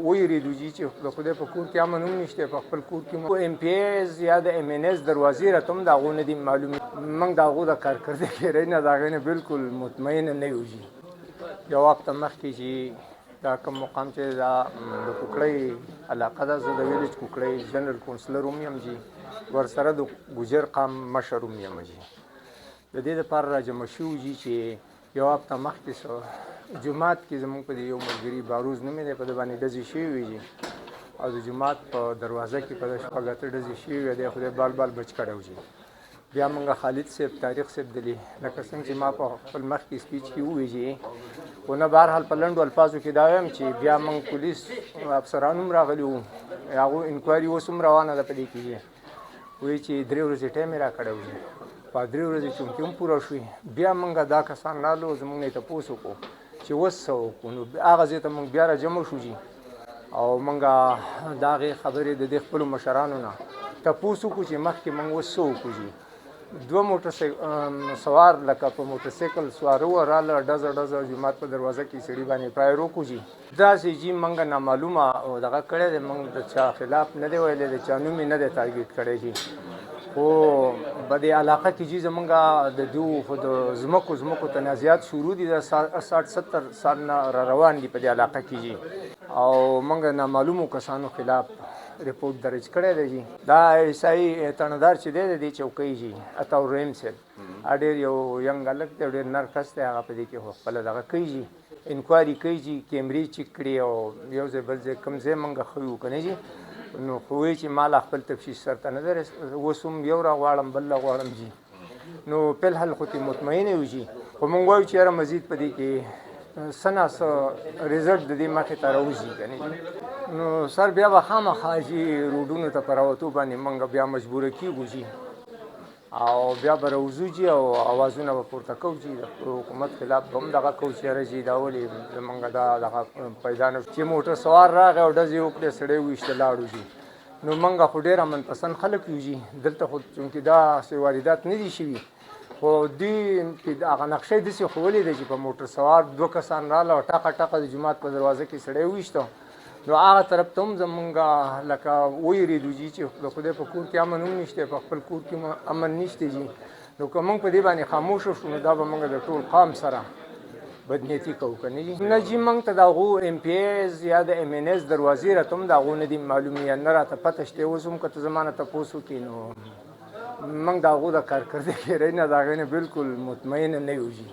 ویریدو چې د خدای په کور کې امن هم نشته، په خپل کور کې مو ایم پی ایز یا د ایم این ایس دروازې راته هم د هغو نه دي معلومې. موږ د هغو د کارکردګۍ نه د هغې نه بالکل مطمئنه نه یو. یو وخت مخکې چې دا کوم مقام چې دا د کوکړئ علاقه ده، زه د ویليج کوکړئ جنرال کونسلر هم یم جي، ورسره د ګوجر قام مشر هم یم جي. د دې دپاره راجمع شوي جي چې یو هفته مخکې جمات کې زموږ په دې یو ملګري باروز نومې دی، په ده باندې ډزې شوي وي جي، او د جمات په دروازه کې په ده شپږ اتۀ ډزې شوي وي، دی خدای بال بال بچ کړی و جي. بیا موږ خالد صاحب طارق صاحب دلی لکه څنګه چې ما په خپل مخکې سپیچ کې ووایي جي، خو نه بهرحال په لنډو الفاظو کې دا وایم چې بیا موږ پولیس افسران هم راغلي وو، هغو انکوایري اوس هم روانه ده په دې کې جي. وایي چې 3 ورځې ټایم یې راکړی و جي، په 3 ورځې چونکې هم پوره شوي. بیا موږ دا کسان رالو، زموږ نه یې تپوس وکړو چې اوس څه وکړو. نو هغه ځای ته موږ بیا راجمع شو جي، او موږ د هغې خبرې د دې خپلو مشرانو نه تپوس وکړو چې مخکې موږ اوس څه وکړو جي. 2 موټر سوار لکه په موټرسایکل سواره وه، راله ډزه جمات په دروازه کې سړي باندې فایر وکړو جي. داسې جي موږ نامعلومه دغه کړی دی، موږ د چا خلاف نه دی ویلی، د چا نوم یې نه دی تارګیټ کړی جي. خو په دې علاقه کې جي زموږ د دوی خو د ځمکو تنازعات شروع دي، د 60-70 سال نه را روان دي په دې علاقه کې جي، او موږ نامعلومو کسانو خلاف رپورټ درج کړی دی جي. دا عیسائی تڼدار چې دی د دې چوکۍ جي، عطاالرحیم صاحب ډېر یو ینګ هلک دی، ډېر نر کس دی، هغه په دې کې خو خپله دغه کوي جي، انکوایري کوي جي، کیمرې چیک کړي، او یو ځای بل ځای کوم ځای موږ ښه یو که نه جي. نو خو وایي چې ما لا خپل تفتیش سرته نه دی، اوس هم یو را غواړم بل را غواړم جي. نو فلحال خو ترې مطمئنه یو جي، خو موږ وایو چې یاره مزید په دې کې څه ناڅه رزلټ د دې مخې ته راوځي که نه جي. نو سر بیا به خامخا جي روډونو ته په راوتو باندې موږ بیا مجبوره کېږو جي، او بیا به راوځو جي، او اوازونه به پورته کوو جي، د حکومت خلاف به هم دغه کوو چې یاره جي دا ولې زموږ دا دغه پیدا نه چې موټر سوار راغی او ډزې وکړې، سړی وویشته لاړو جي. نو موږ خو ډېر امن پسند خلک یو جي، دلته خو چونکې داسې واردات نه دي شوي، خو دوی هغه نقشه یې داسې ښولې ده چې په موټر سوار 2 کسان راله او ټقه د جومات په دروازه کې سړی وویشته. نو هغه طرف ته هم زموږ لکه ویریدو جي چې د خدای په کور کې امن هم نشته، په خپل کور کې امن نشته جي. نو که موږ په دې باندې خاموشه شو، نو دا به موږ د ټول قام سره بدنیتي کوو که نه جي. نه جي موږ ته د هغو ایم پی ایز یا د ایم این ایس دروازې راته هم د هغو نه دي معلومې، یا نه راته پته شته. اوس هم که ته زما نه تپوس وکړې، نو موږ د هغو د کارکردګۍ نه د هغې نه بالکل مطمئنه نه یو جي.